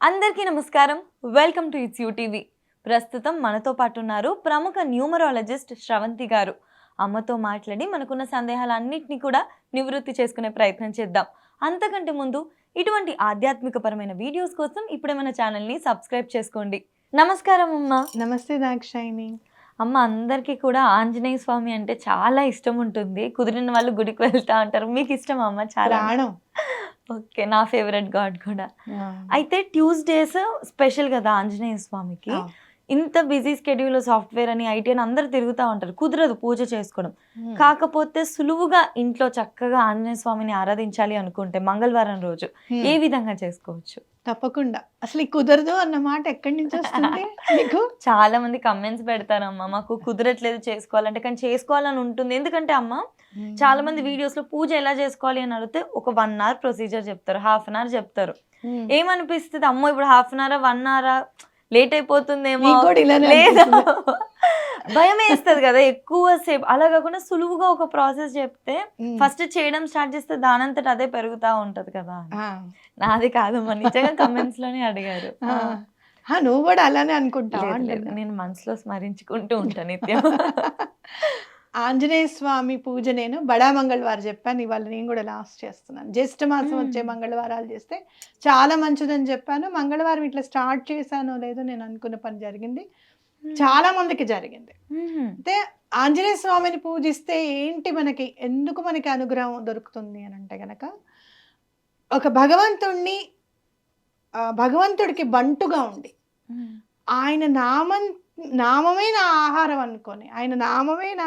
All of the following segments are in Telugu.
అందరికీ నమస్కారం. Welcome to it's you TV. ప్రస్తుతం మనతో పాటు ఉన్నారు ప్రముఖ న్యూమరాలజిస్ట్ శ్రవంతి గారు. అమ్మతో మాట్లాడి మనకున్న సందేహాలన్నింటినీ కూడా నివృత్తి చేసుకునే ప్రయత్నం చేద్దాం. అంతకంటే ముందు ఇటువంటి ఆధ్యాత్మికపరమైన వీడియోస్ కోసం ఇప్పుడే మన ఛానల్ని సబ్స్క్రైబ్ చేసుకోండి. నమస్కారం అమ్మ. నమస్తే దాక్షాయిని. అమ్మ, అందరికీ కూడా ఆంజనేయ స్వామి అంటే చాలా ఇష్టం ఉంటుంది. కుదిరిన వాళ్ళు గుడికి వెళ్తా ఉంటారు. మీకు ఇష్టమా అమ్మ? చాలా ప్రాణం. ఓకే, నా ఫేవరెట్ గాడ్ కూడా. అయితే ట్యూస్డేస్ స్పెషల్ కదా ఆంజనేయ స్వామికి. ఇంత బిజీ స్కెడ్యూల్, సాఫ్ట్వేర్ అని, ఐటీ అని అందరు తిరుగుతూ ఉంటారు. కుదరదు పూజ చేసుకోవడం. కాకపోతే సులువుగా ఇంట్లో చక్కగా ఆంజనేయ స్వామిని ఆరాధించాలి అనుకుంటే మంగళవారం రోజు ఏ విధంగా చేసుకోవచ్చు? తప్పకుండా. అసలు కుదరదు అన్న మాట ఎక్కడి నుంచి వస్తుంది మీకు? చాలా మంది కమెంట్స్ పెడతారమ్మా, మాకు కుదరట్లేదు చేసుకోవాలంటే, కానీ చేసుకోవాలని ఉంటుంది. ఎందుకంటే అమ్మ, చాలా మంది వీడియోస్ లో పూజ ఎలా చేసుకోవాలి అని అడిగితే ఒక 1 hour ప్రొసీజర్ చెప్తారు, 1/2 an hour చెప్తారు. ఏమనిపిస్తుంది, అమ్మో ఇప్పుడు 1/2 an hour 1 hour లేట్ అయిపోతుందేమో, లేదా భయం వేస్తుంది కదా ఎక్కువ సేపు. అలా కాకుండా సులువుగా ఒక ప్రాసెస్ చెప్తే ఫస్ట్ చేయడం స్టార్ట్ చేస్తే దానంతట అదే పెరుగుతా ఉంటది కదా. నాది కాదమ్మా, నిజంగా కమెంట్స్ లోనే అడిగారు. నువ్వు కూడా అలానే అనుకుంటావా? నేను మనసులో స్మరించుకుంటూ ఉంటాను నిత్యం. ఆంజనేయ స్వామి పూజ నేను బడా మంగళవారం చెప్పాను. ఇవాళ నేను కూడా లాస్ట్ చేస్తున్నాను. జ్యేష్ఠ మాసం వచ్చే మంగళవారాలు చేస్తే చాలా మంచిదని చెప్పాను. మంగళవారం ఇట్లా స్టార్ట్ చేశానో లేదో నేను అనుకున్న పని జరిగింది. చాలా మందికి జరిగింది. అయితే ఆంజనేయ స్వామిని పూజిస్తే ఏంటి మనకి, ఎందుకు మనకి అనుగ్రహం దొరుకుతుంది అని అంటే గనక, ఒక భగవంతుడికి బంటుగా ఉండి ఆయన నామమే నా ఆహారం అనుకొని, ఆయన నామమే నా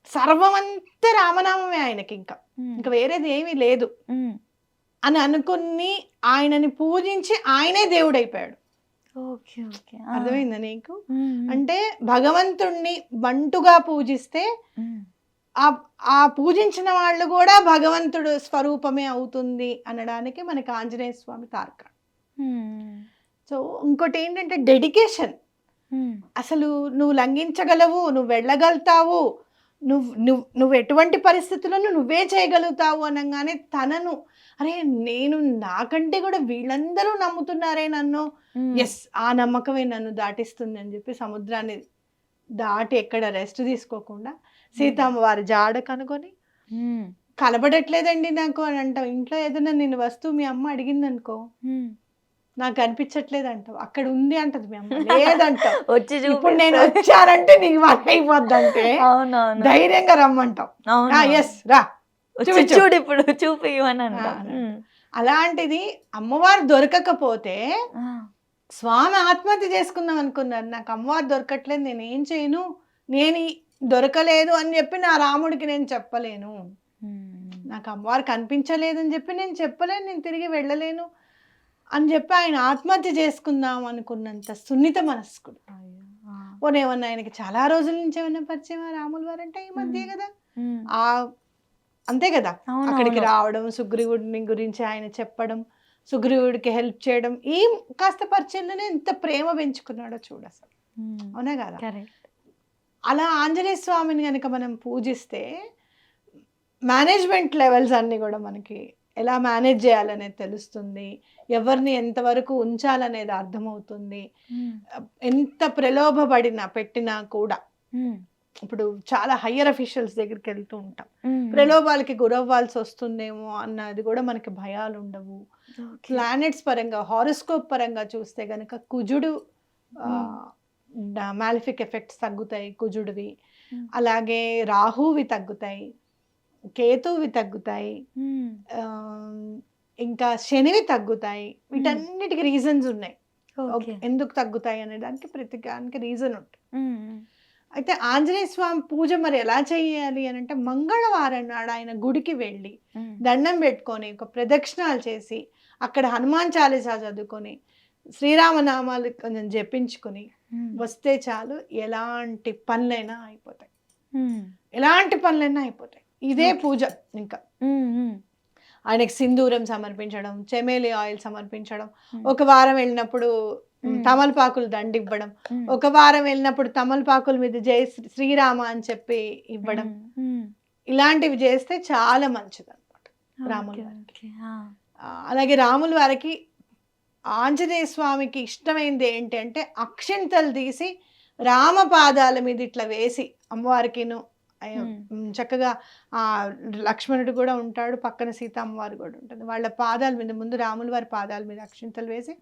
సర్వమంతా రామనామమే ఆయనకి, ఇంకా వేరేది ఏమీ లేదు అని అనుకుని ఆయనని పూజించి ఆయనే దేవుడైపోయాడు. అర్థమైందా నీకు? అంటే భగవంతుణ్ణి బంటుగా పూజిస్తే ఆ పూజించిన వాళ్ళు కూడా భగవంతుడు స్వరూపమే అవుతుంది అనడానికి మనకి ఆంజనేయ స్వామి తార్కాణం. సో ఇంకోటి ఏంటంటే డెడికేషన్. అసలు నువ్వు లంఘించగలవు, నువ్వు వెళ్ళగలుగుతావు, నువ్వు ఎటువంటి పరిస్థితులను నువ్వే చేయగలుగుతావు అనగానే తనను, అరే నేను నాకంటే కూడా వీళ్ళందరూ నమ్ముతున్నారే నన్ను, ఎస్ ఆ నమ్మకమే నన్ను దాటిస్తుంది అని చెప్పి సముద్రాన్ని దాటి ఎక్కడ రెస్ట్ తీసుకోకుండా సీతమ్మ వారి జాడ కనుగొని, కనబడట్లేదండి నాకు అని అంటావు. ఇంట్లో ఏదైనా నేను వస్తువు మీ అమ్మ అడిగింది అనుకో, నాకు అనిపించట్లేదు అంటావు. అక్కడ ఉంది అంటది మీ అమ్మ, లేదంటావు. ఇప్పుడు నేను వచ్చానంటే నీకు వర్క్ అయిపోద్ది అంటే ధైర్యంగా రమ్మంటావు. ఎస్ రా చూడు ఇప్పుడు చూపియమని అంటాం. అలాంటిది అమ్మవారు దొరకకపోతే స్వామి ఆత్మహత్య చేసుకుందాం అనుకున్నారు. నాకు అమ్మవారు దొరకట్లేదు, నేను ఏం చేయను, నేను దొరకలేదు అని చెప్పి నా రాముడికి నేను చెప్పలేను, నాకు అమ్మవారు కనిపించలేదని చెప్పి నేను చెప్పలేను, నేను తిరిగి వెళ్ళలేను అని చెప్పి ఆయన ఆత్మహత్య చేసుకుందాం అనుకున్నంత సున్నిత మనస్కుడు. ఓనేమన్నా ఆయనకి చాలా రోజుల నుంచి ఏమన్నా పరిచయం రాముల వారు అంటే ఈ మధ్య కదా, అంతే కదా, అక్కడికి రావడం, సుగ్రీవుడిని గురించి ఆయన చెప్పడం, సుగ్రీవుడికి హెల్ప్ చేయడం, ఈ కాస్త పరిచయంలోనే ఎంత ప్రేమ పెంచుకున్నాడో చూడు అసలు. అవునా కదా? అలా ఆంజనేయ స్వామిని కనుక మనం పూజిస్తే మేనేజ్మెంట్ లెవెల్స్ అన్ని కూడా మనకి ఎలా మేనేజ్ చేయాలనేది తెలుస్తుంది, ఎవరిని ఎంతవరకు ఉంచాలనేది అర్థమవుతుంది. ఎంత పెట్టినా కూడా, ఇప్పుడు చాలా హయ్యర్ అఫీషియల్స్ దగ్గరికి వెళ్తూ ఉంటాం, ప్రలోభాలకి గురవ్వాల్సి వస్తుందేమో అన్నది కూడా మనకి భయాలు ఉండవు. ప్లానెట్స్ పరంగా, హారోస్కోప్ పరంగా చూస్తే గనక కుజుడు మాలిఫిక్ ఎఫెక్ట్స్ తగ్గుతాయి కుజుడివి, అలాగే రాహువి తగ్గుతాయి, కేతువి తగ్గుతాయి, ఇంకా శనివి తగ్గుతాయి. వీటన్నిటికి రీజన్స్ ఉన్నాయి, ఎందుకు తగ్గుతాయి అనే దానికి ప్రతి దానికి రీజన్ ఉంటుంది. అయితే ఆంజనేయ స్వామి పూజ మరి ఎలా చేయాలి అని అంటే, మంగళవారం నాడు ఆయన గుడికి వెళ్ళి దండం పెట్టుకొని ఒక ప్రదక్షిణాలు చేసి అక్కడ హనుమాన్ చాలీసా చదువుకొని శ్రీరామనామాలు కొంచెం జపించుకొని వస్తే చాలు, ఎలాంటి పనులైనా అయిపోతాయి. ఇదే పూజ. ఇంకా ఆయనకి సింధూరం సమర్పించడం, చెమేలి ఆయిల్ సమర్పించడం, ఒక వారం వెళ్ళినప్పుడు తమలపాకులు దండివ్వడం, ఒక వారం వెళ్ళినప్పుడు తమలపాకుల మీద జై శ్రీరామ అని చెప్పి ఇవ్వడం, ఇలాంటివి చేస్తే చాలా మంచిది అనమాట రాముల వారికి. అలాగే రాముల వారికి ఆంజనేయ స్వామికి ఇష్టమైంది ఏంటి అంటే అక్షింతలు తీసి రామ పాదాల మీద ఇట్లా వేసి అమ్మవారికిను చక్కగా ఆ లక్ష్మణుడు కూడా ఉంటాడు, పక్కన సీత అమ్మవారు కూడా ఉంటుంది. వాళ్ళ పాదాల మీద ముందు రాముల వారి పాదాల మీద అక్షింతలు వేసి,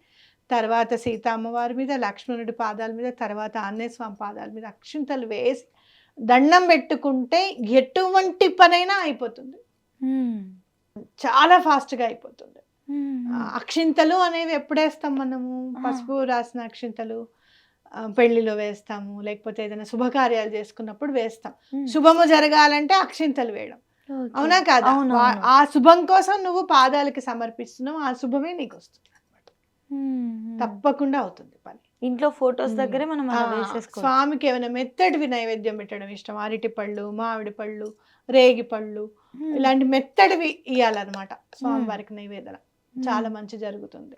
తర్వాత సీత అమ్మవారి మీద, లక్ష్మణుడి పాదాల మీద, తర్వాత ఆంజనేయ స్వామి పాదాల మీద అక్షింతలు వేసి దండం పెట్టుకుంటే ఎటువంటి పనైనా అయిపోతుంది, చాలా ఫాస్ట్గా అయిపోతుంది. అక్షింతలు అనేవి ఎప్పుడేస్తాం మనము? పసుపు రాసిన అక్షింతలు పెళ్లిలో వేస్తాము, లేకపోతే ఏదైనా శుభకార్యాలు చేసుకున్నప్పుడు వేస్తాం. శుభము జరగాలంటే అక్షింతలు వేయడం, అవునా కాదా? ఆ శుభం కోసం నువ్వు పాదాలకి సమర్పిస్తున్నావు, ఆ శుభమే నీకు వస్తుంది అన్నమాట. తప్పకుండా అవుతుంది పని. ఇంట్లో ఫొటోస్ దగ్గరే మనం స్వామికి ఏమైనా మెత్తటివి నైవేద్యం పెట్టడం ఇష్టం, అరటి పళ్ళు, మామిడి పళ్ళు, రేగి పళ్ళు, ఇలాంటి మెత్తడివి ఇవ్వాలన్నమాట స్వామివారికి నైవేదన. చాలా మంచి జరుగుతుంది.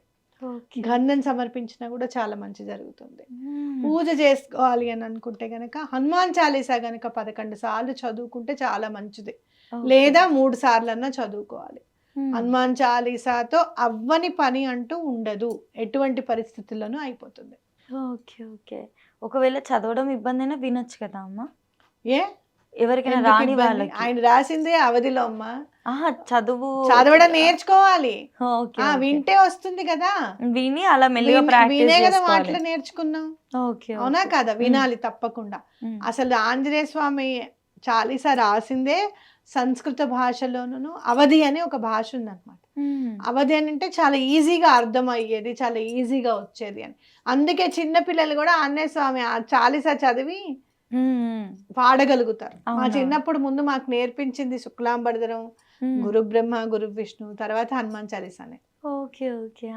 గంధం సమర్పించినా కూడా చాలా మంచి జరుగుతుంది. పూజ చేసుకోవాలి అని అనుకుంటే గనక హనుమాన్ చాలీసా గనక 11 సార్లు చదువుకుంటే చాలా మంచిది, లేదా 3 సార్లు అన్నా చదువుకోవాలి. హనుమాన్ చాలీసాతో అవ్వని పని అంటూ ఉండదు, ఎటువంటి పరిస్థితుల్లోనూ అయిపోతుంది. Okay okay. ఒకవేళ చదవడం ఇబ్బంది అయినా వినొచ్చు కదా అమ్మ? ఎవరికైనా ఎందుకు రాని ఇబ్బంది? వాళ్ళకి. ఆయన రాసిందే అవధిలో అమ్మా, చదవడం నేర్చుకోవాలి. వింటే వస్తుంది కదా, విని అలా మెల్లిగా వినే ప్రాక్టీస్ కదా మాటలు నేర్చుకున్నాం, ఓకే అవునా కదా? వినాలి తప్పకుండా. అసలు ఆంజనేయ స్వామి చాలీసా రాసిందే సంస్కృత భాషలోను అవధి అని ఒక భాష ఉందన్నమాట. అవధి అని అంటే చాలా ఈజీగా అర్థం అయ్యేది, చాలా ఈజీగా వచ్చేది అని. అందుకే చిన్న పిల్లలు కూడా ఆంజనేయ స్వామి చాలీసా చదివి పాడగలుగుతారు. మా చిన్నప్పుడు ముందు మాకు నేర్పించింది శుక్లాంబరధరం, గురు బ్రహ్మ గురు విష్ణు, తర్వాత హనుమాన్ చాలీసానే. Okay okay.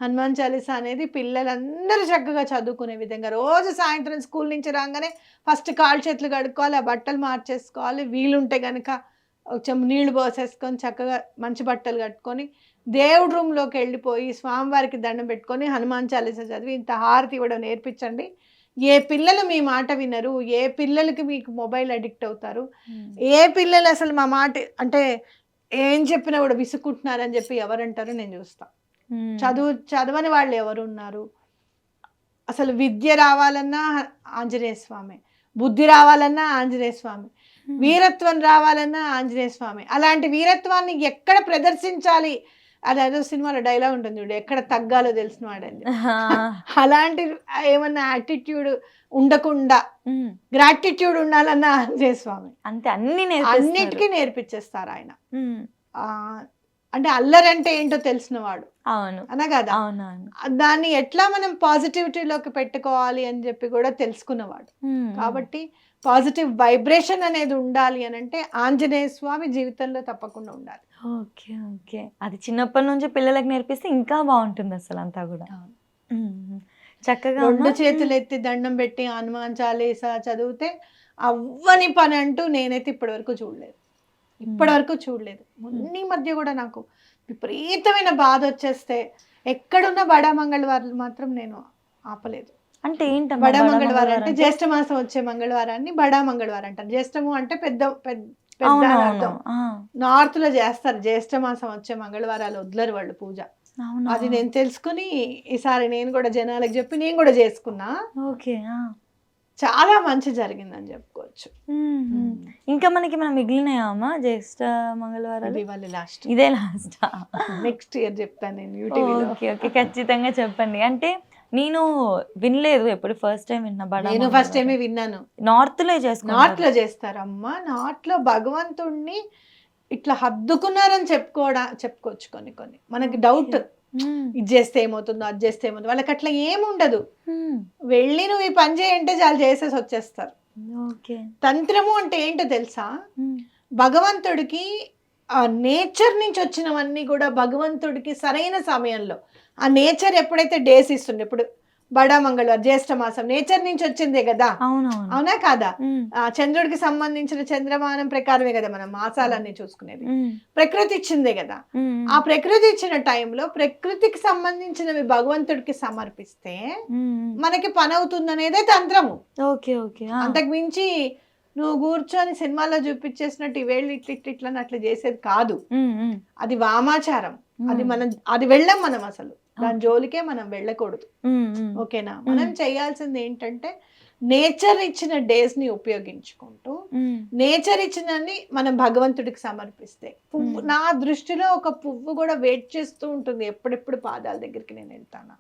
హనుమాన్ చాలీసా అనేది పిల్లలందరూ చక్కగా చదువుకునే విధంగా, రోజు సాయంత్రం స్కూల్ నుంచి రాగానే ఫస్ట్ కాళ్ళు చేతులు కడుక్కోవాలి, ఆ బట్టలు మార్చేసుకోవాలి, వీలుంటే గనక నీళ్లు పోసేసుకొని చక్కగా మంచి బట్టలు కట్టుకొని దేవుడి రూమ్లోకి వెళ్ళిపోయి స్వామివారికి దండం పెట్టుకొని హనుమాన్ చాలీసా చదివి ఇంత హారతి ఇవ్వడం నేర్పించండి. ఏ పిల్లలు మీ మాట వినరు, ఏ పిల్లలకి మీకు మొబైల్ అడిక్ట్ అవుతారు, ఏ పిల్లలు అసలు మా మాట అంటే ఏం చెప్పినా కూడా విసుక్కుంటున్నారని చెప్పి ఎవరంటారో నేను చూస్తా. చదవని వాళ్ళు ఎవరు ఉన్నారు? అసలు విద్య రావాలన్నా ఆంజనేయ స్వామి, బుద్ధి రావాలన్నా ఆంజనేయ స్వామి, వీరత్వం రావాలన్నా ఆంజనేయ స్వామి. అలాంటి వీరత్వాన్ని ఎక్కడ ప్రదర్శించాలి, అదేదో సినిమాలో డైలాగ్ ఉంటుంది చూడు, ఎక్కడ తగ్గాలో తెలిసిన వాడండి. అలాంటి ఏమన్నా యాటిట్యూడ్ ఉండకుండా గ్రాటిట్యూడ్ ఉండాలన్న ఆంజనేయ స్వామి అంతే, అన్నిటికీ నేర్పించేస్తారు ఆయన. అంటే అల్లరంటే ఏంటో తెలిసిన వాడు, అవును అనా కదా? దాన్ని ఎట్లా మనం పాజిటివిటీలోకి పెట్టుకోవాలి అని చెప్పి కూడా తెలుసుకున్నవాడు. కాబట్టి పాజిటివ్ వైబ్రేషన్ అనేది ఉండాలి అని అంటే ఆంజనేయ స్వామి జీవితంలో తప్పకుండా ఉండాలి. Okay okay. అది చిన్నప్పటి నుంచి పిల్లలకు నేర్పిస్తే ఇంకా బాగుంటుంది అసలు అంతా కూడా. చక్కగా 2 చేతులు ఎత్తి దండం పెట్టి హనుమాన్ చాలీసా చదివితే అవ్వని పని అంటూ నేనైతే ఇప్పటివరకు చూడలేదు. మొన్న మధ్య కూడా నాకు విపరీతమైన బాధ వచ్చేస్తే ఎక్కడున్న బడా మంగళవారాలు మాత్రం నేను ఆపలేదు. అంటే ఏంటి బడా మంగళవారం అంటే జ్యేష్ఠ మాసం వచ్చే మంగళవారాన్ని బడా మంగళవారం అంటారు. జ్యేష్ఠము అంటే పెద్ద అర్థం. నార్త్ లో చేస్తారు, జ్యేష్ఠ మాసం వచ్చే మంగళవారాలు వదలరు వాళ్ళు పూజ. అది నేను తెలుసుకుని ఈసారి నేను కూడా జనాలకు చెప్పి నేను కూడా చేసుకున్నా. ఓకే, చాలా మంచి జరిగిందని చెప్పుకోవచ్చు. ఇంకా మనకి మనం మిగిలినాయా అమ్మా జ్యేష్ఠ మంగళవారాలు? ఇదే లాస్ట్. నెక్స్ట్ ఇయర్ చెప్తాను నేను యూట్యూబ్. ఓకే ఓకే, ఖచ్చితంగా చెప్పండి. అంటే నేను వినలేదు, ఎప్పుడు ఫస్ట్ టైం విన్నా. నేను ఫస్ట్ టైమే విన్నాను. నార్త్ లో చేస్తారు అమ్మా. నార్త్ లో భగవంతుణ్ణి ఇట్లా హద్దుకున్నారని చెప్పుకోవచ్చు. కొన్ని మనకి డౌట్, ఇది చేస్తే ఏమవుతుందో, అది చేస్తే ఏమవుతుందో. వాళ్ళకి అట్లా ఏముండదు, వెళ్ళి నువ్వు ఈ పని చేయంటే చాలా చేసేసి వచ్చేస్తారు. తంత్రము అంటే ఏంటో తెలుసా? భగవంతుడికి నేచర్ నుంచి వచ్చినవన్నీ కూడా భగవంతుడికి సరైన సమయంలో, ఆ నేచర్ ఎప్పుడైతే డేస్ ఇస్తుండే, ఇప్పుడు బడా మంగళవారం జ్యేష్ఠ మాసం నేచర్ నుంచి వచ్చిందే కదా, అవునా కాదా? చంద్రుడికి సంబంధించిన చంద్రమానం ప్రకారమే కదా మనం మాసాలన్నీ చూసుకునేది. ప్రకృతి ఇచ్చిందే కదా. ఆ ప్రకృతి ఇచ్చిన టైంలో ప్రకృతికి సంబంధించినవి భగవంతుడికి సమర్పిస్తే మనకి పని అవుతుంది అనేదే తంత్రము. అంతకు మించి నువ్వు కూర్చొని సినిమాలో చూపించేసినట్టు ఇవేళ్ళు ఇట్లా అట్లా చేసేది కాదు. అది వామాచారం. అది వెళ్ళం మనం అసలు. దాని జోలికే మనం వెళ్ళకూడదు. ఓకేనా? మ్మ్. మనం చేయాల్సింది ఏంటంటే నేచర్ ఇచ్చిన డేస్ ని ఉపయోగించుకుంటూ నేచర్ ఇచ్చినన్ని మనం భగవంతుడికి సమర్పిస్తే పువ్వు, నా దృష్టిలో ఒక పువ్వు కూడా వెయిట్ చేస్తూ ఉంటుంది ఎప్పుడెప్పుడు పాదాల దగ్గరికి నేను వెళ్తానా.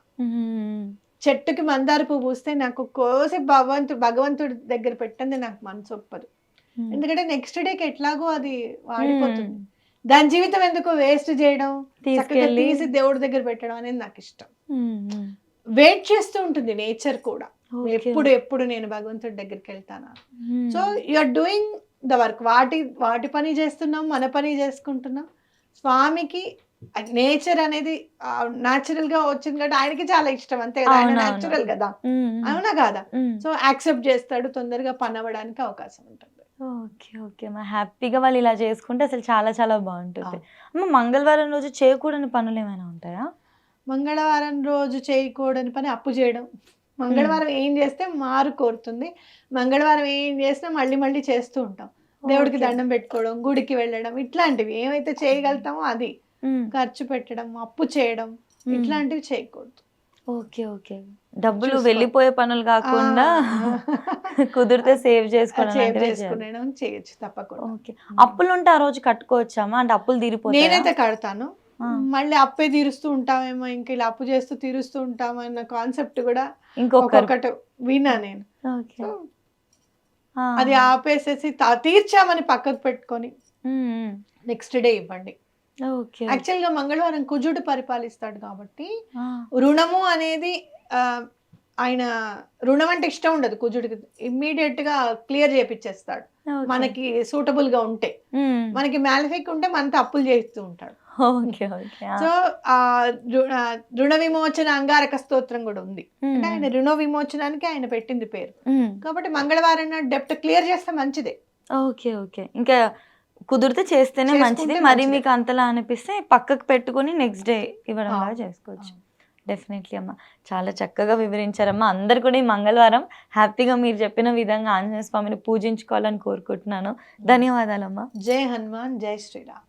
చెట్టుకి మందార పువ్వు పూస్తే నాకు కోసి భగవంతుడి దగ్గర పెట్టండి నాకు మనసు ఒప్పదు. ఎందుకంటే నెక్స్ట్ డేకి ఎట్లాగో అది వాడిపోతుంది. దాని జీవితం ఎందుకు వేస్ట్ చేయడం, చక్కగా తీసి దేవుడి దగ్గర పెట్టడం అనేది నాకు ఇష్టం. వెయిట్ చేస్తూ ఉంటుంది నేచర్ కూడా, ఎప్పుడు నేను భగవంతుడి దగ్గరికి వెళ్తానా. So you're doing the work. వాటి పని చేస్తున్నాం, మన పని చేసుకుంటున్నాం. స్వామికి నేచర్ అనేది న్యాచురల్ గా వచ్చింది కాబట్టి ఆయనకి చాలా ఇష్టం, అంతే కదా, ఆయన న్యాచురల్ కదా, అవునా కాదా. సో యాక్సెప్ట్ చేస్తాడు, తొందరగా పని అవ్వడానికి అవకాశం ఉంటుంది. ఓకే ఓకే అమ్మా, హ్యాపీగా వాళ్ళు ఇలా చేసుకుంటే అసలు చాలా చాలా బాగుంటుంది. అమ్మ, మంగళవారం రోజు చేయకూడని పనులు ఏమైనా ఉంటాయా? మంగళవారం రోజు చేయకూడని పని అప్పు చేయడం. మంగళవారం ఏం చేస్తే మారు కోరుతుంది, మంగళవారం ఏం చేసినా మళ్ళీ మళ్ళీ చేస్తూ ఉంటాం. దేవుడికి దండం పెట్టుకోవడం, గుడికి వెళ్ళడం, ఇట్లాంటివి ఏమైతే చేయగలుగుతామో అది. ఖర్చు పెట్టడం, అప్పు చేయడం, ఇట్లాంటివి చేయకూడదు. ఓకే ఓకే, డబ్బులు వెళ్ళిపోయే పనులు కాకుండా కుదిరితే సేవ్ చేసుకోవడం చేయొచ్చు తప్పకుండా. ఓకే, అప్పులు ఉంటే ఆ రోజు కట్టుకోవచ్చామా? అంటే అప్పులు తీరిపోతాయి? నేనైతే కడతాను, మళ్ళీ అప్పే తీరుస్తూ ఉంటామేమో, ఇంకా ఇలా అప్పు చేస్తూ తీరుస్తూ ఉంటాం అన్న కాన్సెప్ట్ కూడా ఇంకొకటి విన్నా నేను. అది ఆపేసేసి తీర్చామని పక్కకు పెట్టుకొని నెక్స్ట్ డే ఇవ్వండి. యాక్చువల్ గా మంగళవారం కుజుడు పరిపాలిస్తాడు కాబట్టి రుణము అనేది ఆయన రుణం అంటే ఇష్టం ఉండదు కుజుడికి, ఇమ్మీడియట్ గా క్లియర్ చేపిచ్చేస్తాడు మనకి సూటబుల్ గా ఉంటే. మనకి మ్యాలిఫిక్ ఉంటే మనతో అప్పులు చేస్తూ ఉంటాడు. సో రుణ విమోచన అంగారక స్తోత్రం కూడా ఉంది, అంటే ఆయన రుణ విమోచనానికి ఆయన పెట్టింది పేరు. కాబట్టి మంగళవారం డెప్ట్ క్లియర్ చేస్తే మంచిదే. ఓకే ఓకే, ఇంకా కుదిరితే చేస్తేనే మంచిది. మరి మీకు అంతలా అనిపిస్తే పక్కకు పెట్టుకుని నెక్స్ట్ డే ఇవ్వడం లాగా చేసుకోవచ్చు. డెఫినెట్లీ అమ్మ, చాలా చక్కగా వివరించారమ్మా. అందరు కూడా ఈ మంగళవారం హ్యాపీగా మీరు చెప్పిన విధంగా ఆంజనేయ స్వామిని పూజించుకోవాలని కోరుకుంటున్నాను. ధన్యవాదాలమ్మా. జై హనుమాన్, జై శ్రీరామ్.